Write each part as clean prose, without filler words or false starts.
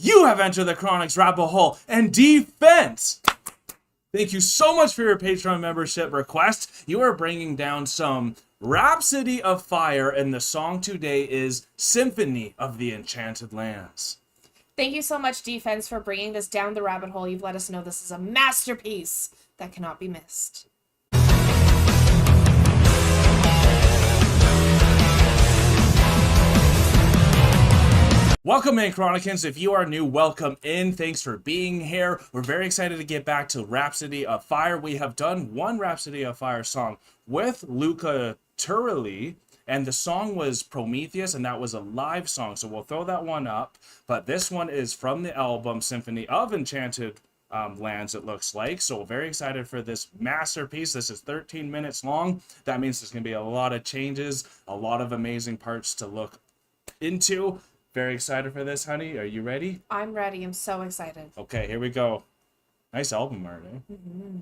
You have entered the Chronic's rabbit hole and defense. Thank you so much for your Patreon membership request. You are bringing down some Rhapsody of Fire, and the song today is Symphony of the Enchanted Lands. Thank you so much, Defense, for bringing this down the rabbit hole. You've let us know this is a masterpiece that cannot be missed. Welcome in, Chronicans. If you are new, welcome in. Thanks for being here. We're very excited to get back to Rhapsody of Fire. We have done one Rhapsody of Fire song with Luca Turley, and the song was Prometheus, and that was a live song, so we'll throw that one up. But this one is from the album Symphony of Enchanted Lands, it looks like. So very excited for this masterpiece. This is 13 minutes long. That means there's going to be a lot of changes, a lot of amazing parts to look into. Very excited for this, honey. Are you ready? I'm ready. I'm so excited. Okay, here we go. Nice album art, eh? Mm-hmm.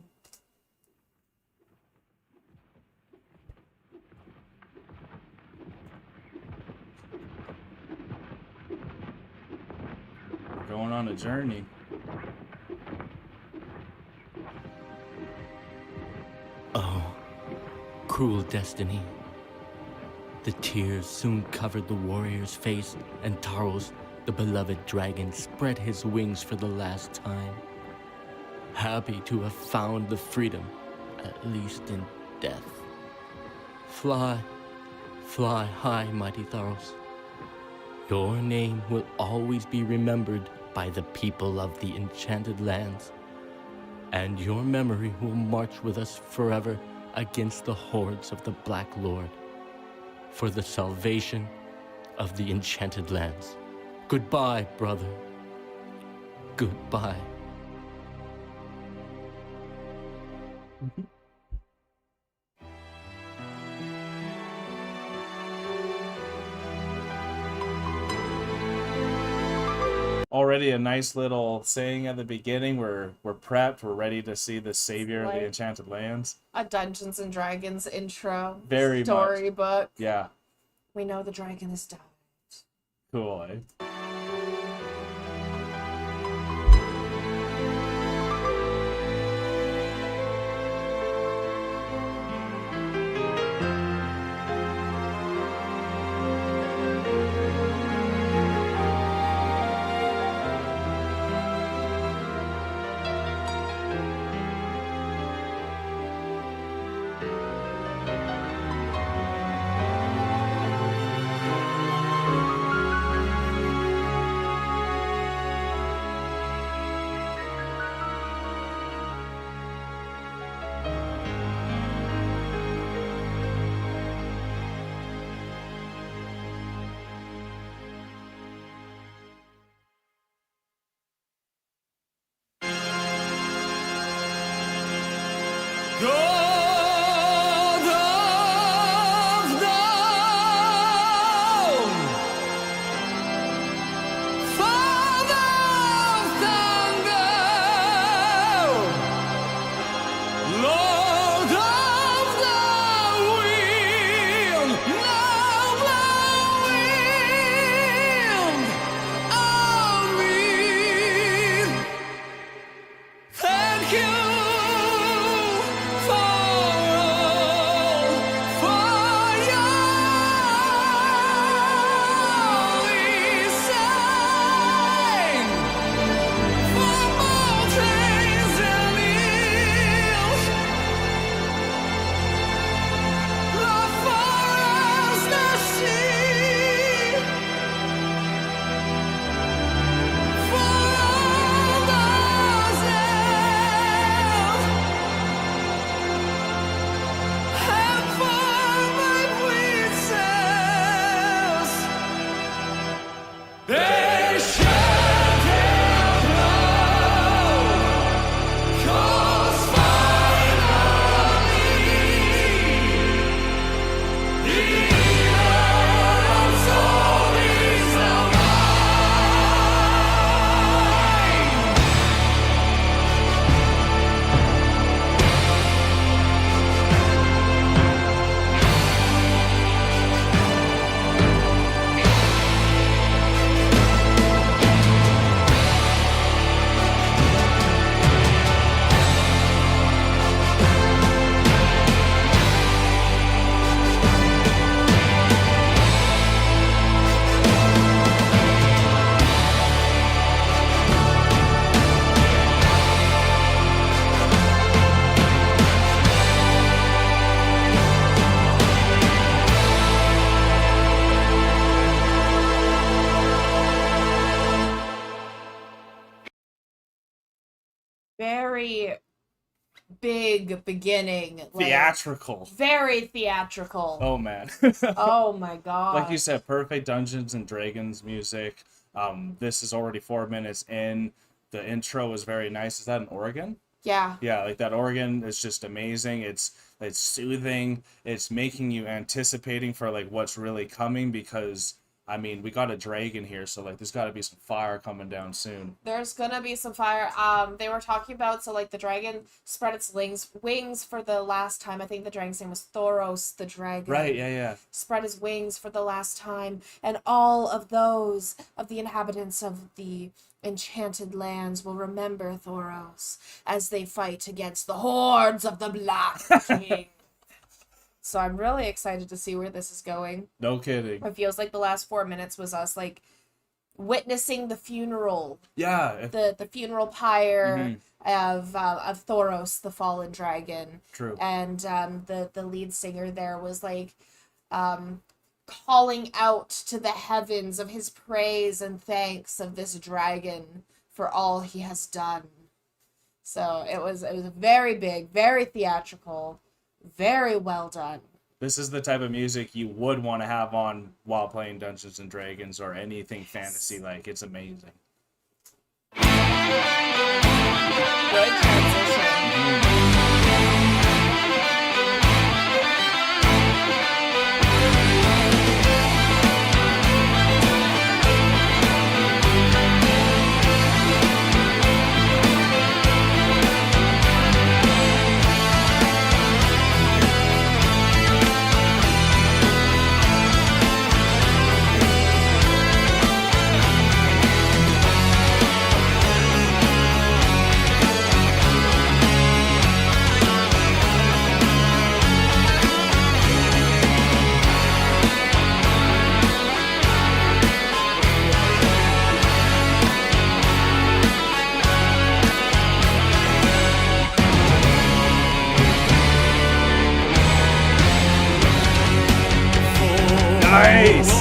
We're going on a journey. Oh, cruel destiny. The tears soon covered the warrior's face, and Taros, the beloved dragon, spread his wings for the last time. Happy to have found the freedom, at least in death. Fly, fly high, mighty Taros. Your name will always be remembered by the people of the Enchanted Lands, and your memory will march with us forever against the hordes of the Black Lord, for the salvation of the Enchanted Lands. Goodbye, brother. Goodbye. Already a nice little saying at the beginning. We're prepped. We're ready to see the savior of the Enchanted Lands. A Dungeons and Dragons intro. Very much. Storybook. Yeah. We know the dragon has died. Cool, eh? very big beginning. Like, Theatrical. very theatrical. Oh man. Oh my god. Like you said, perfect Dungeons and Dragons music. This is already 4 minutes in. The intro is very nice. Is that an organ? Yeah. Yeah, like that organ is just amazing. It's soothing. It's making you anticipating for like what's really coming, because I mean, we got a dragon here, so like there's got to be some fire coming down soon. There's gonna be some fire. They were talking about, so like the dragon spread its wings for the last time. I think the dragon's name was Thoros the dragon. Right, yeah. Spread his wings for the last time, and all of those of the inhabitants of the Enchanted lands will remember Thoros as they fight against the hordes of the Black King. So I'm really excited to see where this is going. No kidding. It feels like the last 4 minutes was us like witnessing the funeral. Yeah. The funeral pyre of Thoros, the fallen dragon. True. And the lead singer there was like calling out to the heavens of his praise and thanks of this dragon for all he has done. So it was very big, very theatrical, very well done. This is the type of music you would want to have on while playing Dungeons and Dragons or anything fantasy. Like, it's amazing. Good transition. Nice!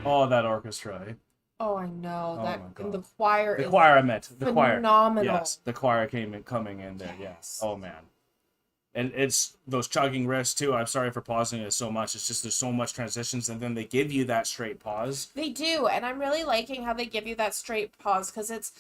Oh, that orchestra. Eh? Oh, I know. Oh That my and the God. choir The is choir, I meant. The choir. phenomenal. Yes, the choir coming in there. Yes. Oh, man. And it's those chugging riffs, too. I'm sorry for pausing it so much. It's just there's so much transitions, and then they give you that straight pause. They do, and I'm really liking how they give you that straight pause, because it's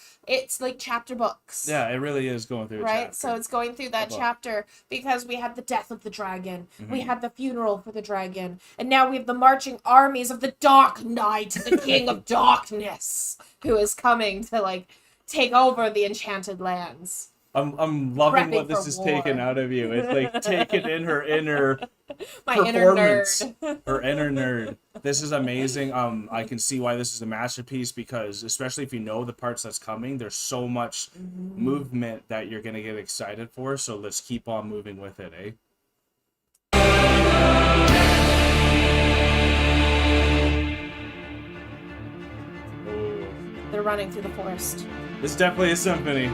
like chapter books. Yeah, it really is going through a Right? chapter. So it's going through that book. chapter, because we had the death of the dragon, we Mm-hmm. had the funeral for the dragon, and now we have the marching armies of the Dark Knight, the King of Darkness, who is coming to like take over the Enchanted lands. I'm loving Prepping what this for is war. taking out of you. It's like taking in her inner My inner performance, nerd. her inner nerd. This is amazing. I can see why this is a masterpiece, because especially if you know the parts that's coming, there's so much movement that you're gonna get excited for. So let's keep on moving with it, eh? Oh. They're running through the forest. It's definitely a symphony.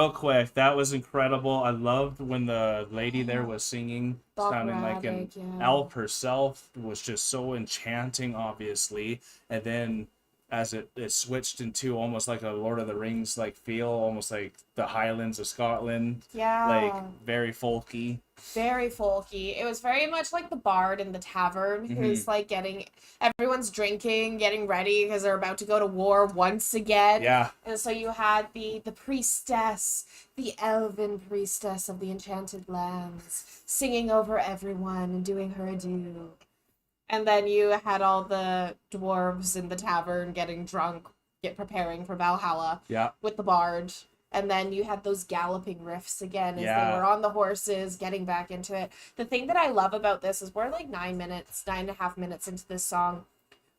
real quick, that was incredible. I loved when the lady there was singing, sounding like an elf herself, was just so enchanting, obviously. And then as it switched into almost like a Lord of the Rings like feel, almost like the Highlands of Scotland. Yeah. Like very folky. Very folky. It was very much like the bard in the tavern who's like everyone's drinking, getting ready because they're about to go to war once again. Yeah. And so you had the priestess, the elven priestess of the Enchanted Lands, singing over everyone and doing her adieu. And then you had all the dwarves in the tavern getting drunk, preparing for Valhalla. Yeah. With the bard. And then you had those galloping riffs again as they were on the horses, getting back into it. The thing that I love about this is we're like 9.5 minutes into this song.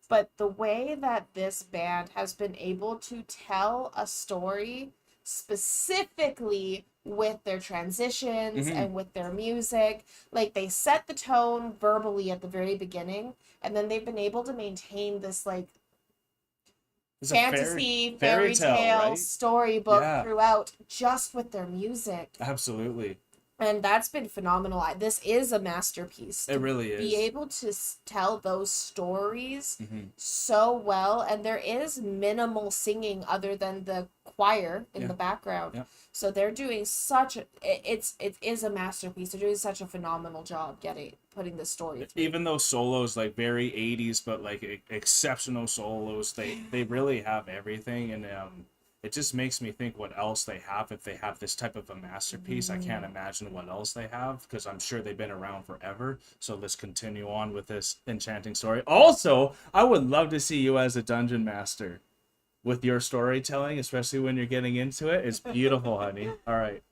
But the way that this band has been able to tell a story specifically with their transitions and with their music, like they set the tone verbally at the very beginning, and then they've been able to maintain this like fantasy fairy tale right? storybook throughout just with their music. Absolutely. And that's been phenomenal. This is a masterpiece. It really is. Be able to tell those stories so well, and there is minimal singing other than the choir in the background. Yeah. So they're doing it is a masterpiece. They're doing such a phenomenal job putting this story through. Even those solos, like very 80s, but like exceptional solos, they really have everything, and it just makes me think what else they have if they have this type of a masterpiece. I can't imagine what else they have because I'm sure they've been around forever. So let's continue on with this enchanting story. Also, I would love to see you as a dungeon master with your storytelling, especially when you're getting into it. It's beautiful, honey. All right.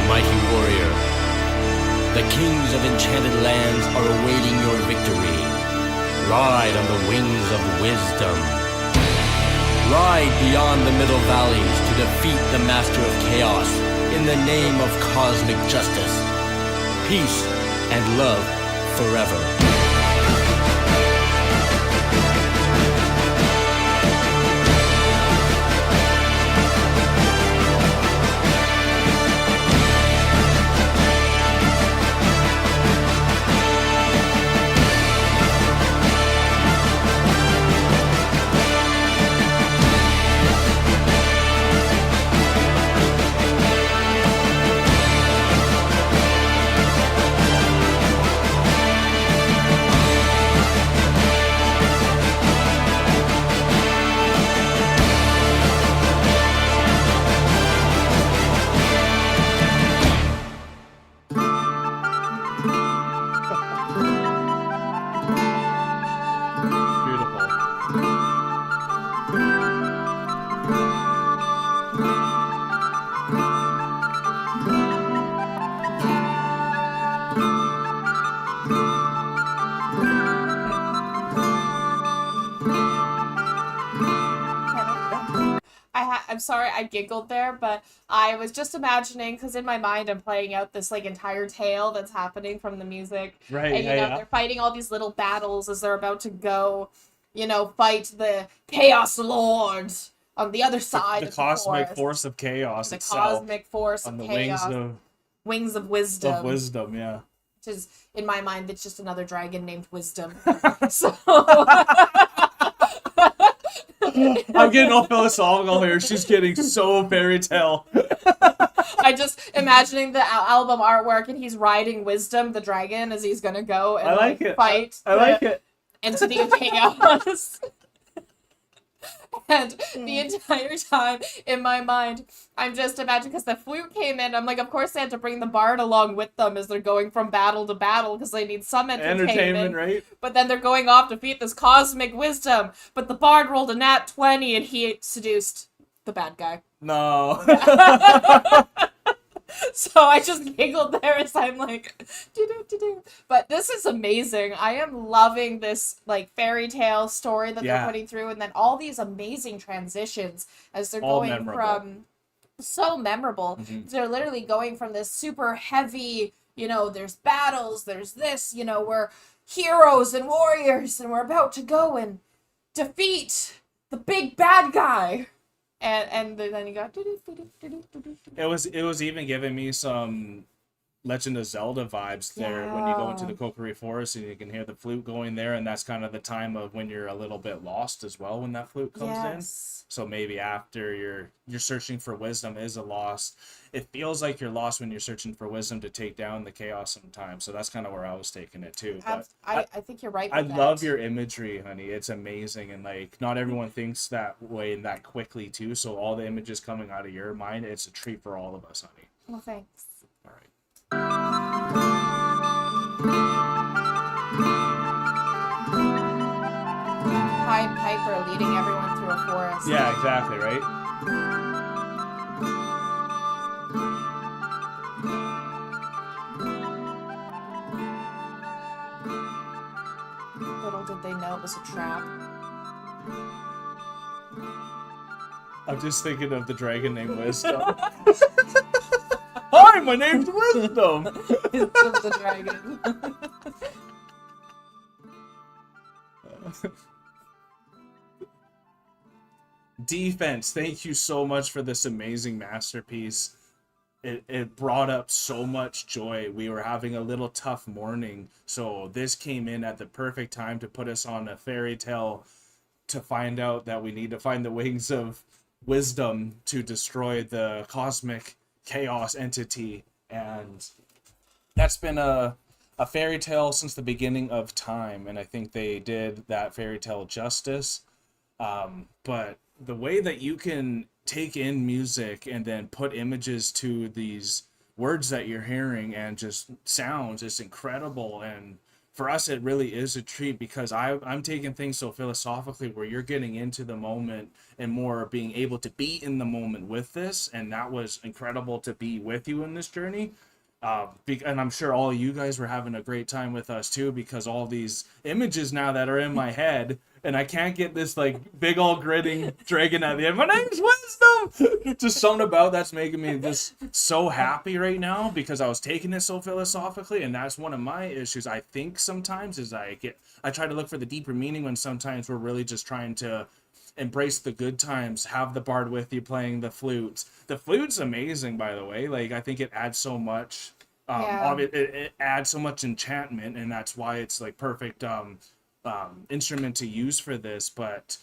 Mighty warrior, the kings of enchanted lands are awaiting your victory. Ride on the wings of wisdom. Ride beyond the middle valleys to defeat the master of chaos in the name of cosmic justice. Peace and love forever. I'm sorry I giggled there, but I was just imagining, because in my mind I'm playing out this like entire tale that's happening from the music. Right, And yeah. they're fighting all these little battles as they're about to go, fight the Chaos Lord on the other side The of cosmic the forest. force of chaos The itself. cosmic force On of the chaos. Wings of wisdom. of wisdom, yeah. Which is, in my mind, it's just another dragon named Wisdom. So I'm getting all philosophical here. She's getting so fairy tale. I just imagining the album artwork, and he's riding Wisdom, the dragon, as he's gonna go and I like it. fight. I like it. Entity of chaos. And the entire time in my mind, I'm just imagining, because the flute came in, I'm like, of course they had to bring the bard along with them as they're going from battle to battle, because they need some entertainment. Right? But then they're going off to defeat this cosmic wisdom. But the bard rolled a nat 20 and he seduced the bad guy. No. So I just giggled there as I'm like, do. But this is amazing. I am loving this like fairy tale story that they're putting through, and then all these amazing transitions as they're All going memorable. from so memorable. Mhm. They're literally going from this super heavy, there's battles, there's this, we're heroes and warriors, and we're about to go and defeat the big bad guy. And then you got. It was even giving me some Legend of Zelda vibes there when you go into the Kokiri Forest and you can hear the flute going there, and that's kind of the time of when you're a little bit lost as well when that flute comes in. So maybe after you're searching for wisdom is a loss. It feels like you're lost when you're searching for wisdom to take down the chaos sometimes. So that's kind of where I was taking it too. But I think you're right. I love your imagery, honey. It's amazing, and like not everyone thinks that way and that quickly too. So all the images coming out of your mind, it's a treat for all of us, honey. Well, thanks. All right. Pied Piper leading everyone through a forest. Yeah, exactly, right? Little did they know it was a trap. I'm just thinking of the dragon named Wisdom. Hi, my name's Wisdom! It's just the dragon. Defense, thank you so much for this amazing masterpiece. It brought up so much joy. We were having a little tough morning, so this came in at the perfect time to put us on a fairy tale to find out that we need to find the wings of wisdom to destroy the cosmic chaos entity. And that's been a fairy tale since the beginning of time, and I think they did that fairy tale justice. But the way that you can take in music and then put images to these words that you're hearing and just sounds is incredible. And for us, it really is a treat because I'm taking things so philosophically where you're getting into the moment and more being able to be in the moment with this. And that was incredible to be with you in this journey. And I'm sure all you guys were having a great time with us too, because all these images now that are in my head, and I can't get this like big old grinning dragon at the end. My name's Wisdom. Just something about that's making me just so happy right now because I was taking it so philosophically, and that's one of my issues. I think sometimes is I try to look for the deeper meaning when sometimes we're really just trying to embrace the good times, have the bard with you playing the flute. The flute's amazing, by the way. Like, I think it adds so much. It adds so much enchantment, and that's why it's like perfect instrument to use for this. But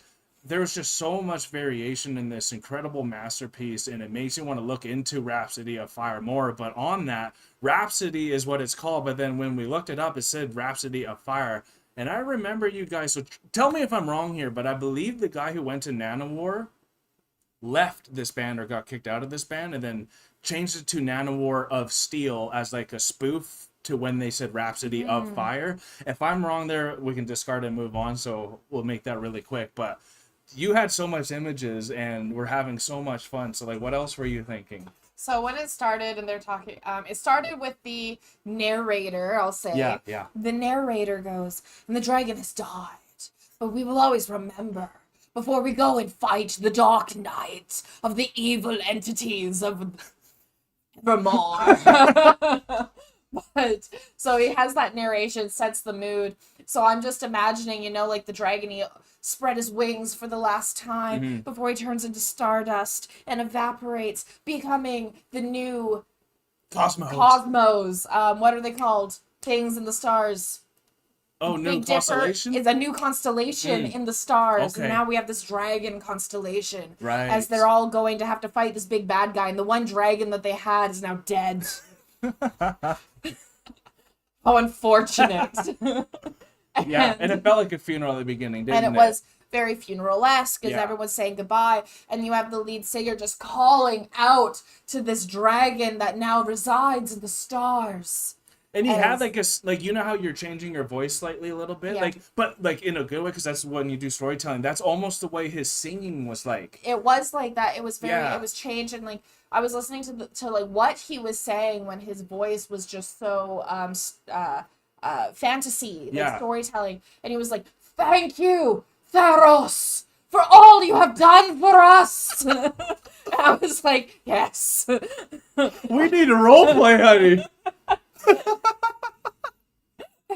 there's just so much variation in this incredible masterpiece, and it makes you want to look into Rhapsody of Fire more. But on that, Rhapsody is what it's called, but then when we looked it up, it said Rhapsody of Fire. And I remember you guys, so tell me if I'm wrong here, but I believe the guy who went to Nanowar left this band or got kicked out of this band and then changed it to Nanowar of Steel as like a spoof to when they said Rhapsody of Fire. If I'm wrong there, we can discard and move on, so we'll make that really quick. But you had so much images and we're having so much fun. So like, what else were you thinking? So when it started and they're talking, it started with the narrator, I'll say. Yeah. The narrator goes, and the dragon has died, but we will always remember before we go and fight the dark night of the evil entities of Evermore. But so he has that narration, sets the mood. So I'm just imagining, you know, like the dragon, he spread his wings for the last time before he turns into stardust and evaporates, becoming the new cosmos. What are they called? Things in the stars. Oh, new Big Dipper constellation? is a new constellation in the stars, Okay. and now we have this dragon constellation. Right. As they're all going to have to fight this big bad guy, and the one dragon that they had is now dead. How unfortunate. Yeah, and it felt like a funeral at the beginning, didn't it? And it was very funeral-esque as Yeah. everyone's saying goodbye, and you have the lead singer just calling out to this dragon that now resides in the stars. And he as- had like like, you know how you're changing your voice slightly a little bit, Yeah. like, but like in a good way, because that's when you do storytelling. That's almost the way his singing was like. It was like that. It was very. Yeah. It was changed, and like I was listening to like what he was saying when his voice was just so fantasy, like Yeah. storytelling, and he was like, "Thank you, Theros, for all you have done for us." And I was like, "Yes." We need a role play, honey.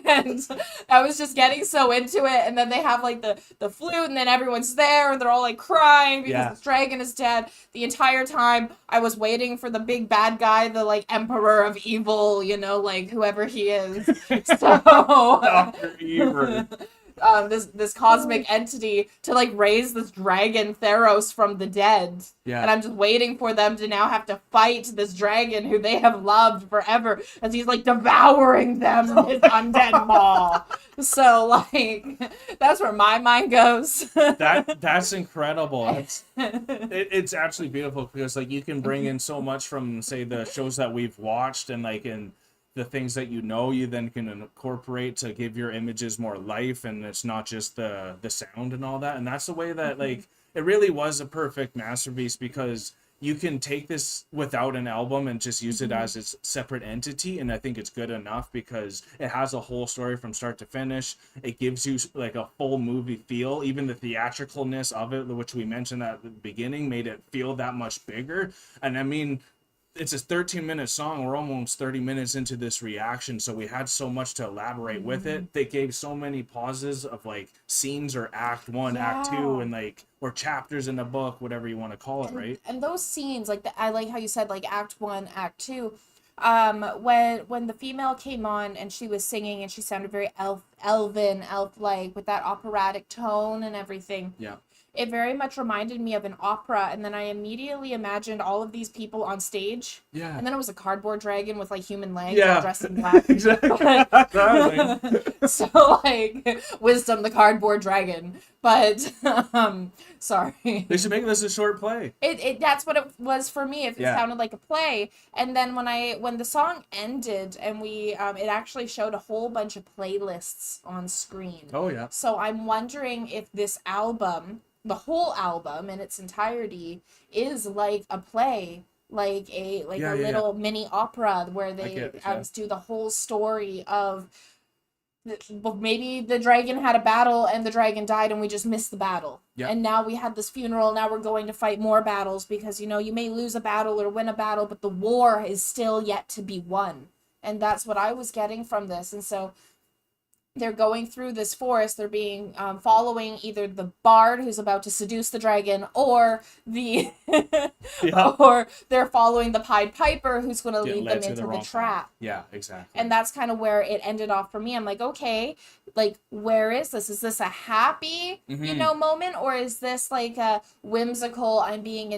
And I was just getting so into it, and then they have like the flute, and then everyone's there, and they're all like crying because Yeah. this dragon is dead. The entire time I was waiting for the big bad guy, the like emperor of evil, you know, like whoever he is. So Dr. Eber. this cosmic entity to like raise this dragon Theros from the dead. Yeah. And I'm just waiting for them to now have to fight this dragon who they have loved forever as he's like devouring them in his undead maw. So like that's where my mind goes. That's incredible. It's actually beautiful because like you can bring in so much from, say, the shows that we've watched, and like in the things that you then can incorporate to give your images more life, and it's not just the sound and all that. And that's the way that like it really was a perfect masterpiece, because you can take this without an album and just use it as its separate entity, and I think it's good enough because it has a whole story from start to finish. It gives you like a full movie feel. Even the theatricalness of it, which we mentioned at the beginning, made it feel that much bigger. And I mean, it's a 13-minute song. We're almost 30 minutes into this reaction, so we had so much to elaborate with it. They gave so many pauses of like scenes or act 1, act 2, and like, or chapters in the book, whatever you want to call it, right? And those scenes, like I like how you said like act 1, act 2. When the female came on and she was singing and she sounded very elf-like with that operatic tone and everything. Yeah. It very much reminded me of an opera, and then I immediately imagined all of these people on stage. Yeah. And then it was a cardboard dragon with like human legs, Yeah. all dressed in black. Exactly. So like Wisdom the cardboard dragon. But sorry. They should make this a short play. That's what it was for me. If it Yeah. sounded like a play. And then when the song ended and we it actually showed a whole bunch of playlists on screen. Oh yeah. So I'm wondering if this album, the whole album in its entirety, is like a play, like a little mini opera where they get it, yeah. do the whole story of maybe the dragon had a battle and the dragon died and we just missed the battle. Yeah. And now we had this funeral, now we're going to fight more battles because, you know, you may lose a battle or win a battle, but the war is still yet to be won. And that's what I was getting from this. And so they're going through this forest. They're being following either the bard who's about to seduce the dragon, or the or they're following the Pied Piper who's going to lead them into the trap. Yeah, exactly. And that's kind of where it ended off for me. I'm like, okay, like where is this? Is this a happy, you know, moment, or is this like a whimsical? I'm being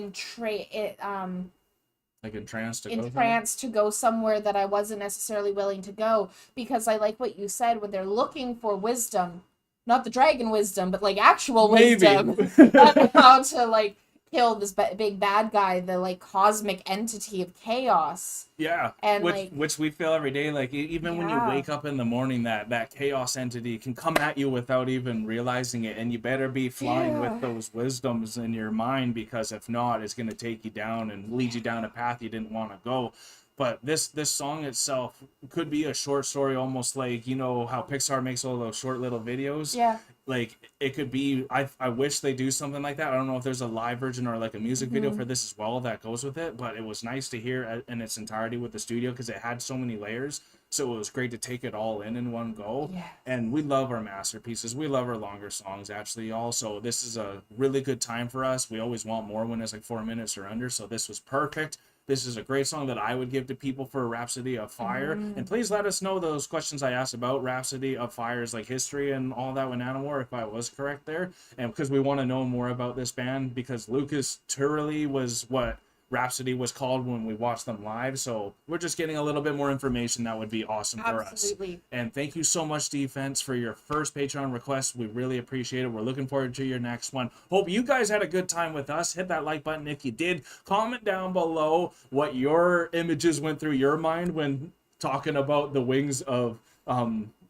like entranced to go somewhere that I wasn't necessarily willing to go, because I like what you said when they're looking for wisdom, not the dragon wisdom, but like actual wisdom on how to like kill this big bad guy, the like cosmic entity of chaos. Yeah, and which we feel every day. Like even when you wake up in the morning, that chaos entity can come at you without even realizing it, and you better be flying with those wisdoms in your mind, because if not, it's going to take you down and lead you down a path you didn't want to go. But this song itself could be a short story, almost like, you know how Pixar makes all those short little videos. Yeah. like it could be, I wish they do something like that. I don't know if there's a live version or like a music video for this as well that goes with it, but it was nice to hear in its entirety with the studio because it had so many layers. So it was great to take it all in one go. Yes. And we love our masterpieces. We love our longer songs, actually, also. This is a really good time for us. We always want more when it's like 4 minutes or under. So this was perfect. This is a great song that I would give to people for Rhapsody of Fire. And please let us know those questions I asked about Rhapsody of Fire's like history and all that with Nanowar, if I was correct there. And because we want to know more about this band, because Lucas Turley was what Rhapsody was called when we watched them live. So we're just getting a little bit more information. That would be awesome for us. Absolutely. And thank you so much, Defense, for your first Patreon request. We really appreciate it. We're looking forward to your next one. Hope you guys had a good time with us. Hit that like button if you did. Comment down below what your images went through your mind when talking about the wings of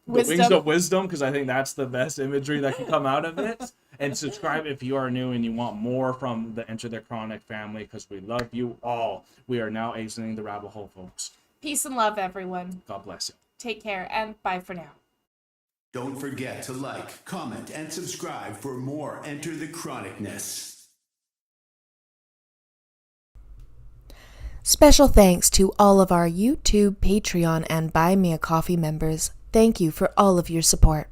wisdom, because I think that's the best imagery that can come out of it. And subscribe if you are new and you want more from the Enter the Chronic family, because we love you all. We are now exiting the rabbit hole, folks. Peace and love, everyone. God bless you. Take care, and bye for now. Don't forget to like, comment, and subscribe for more Enter the Chronicness. Special thanks to all of our YouTube, Patreon, and Buy Me a Coffee members. Thank you for all of your support.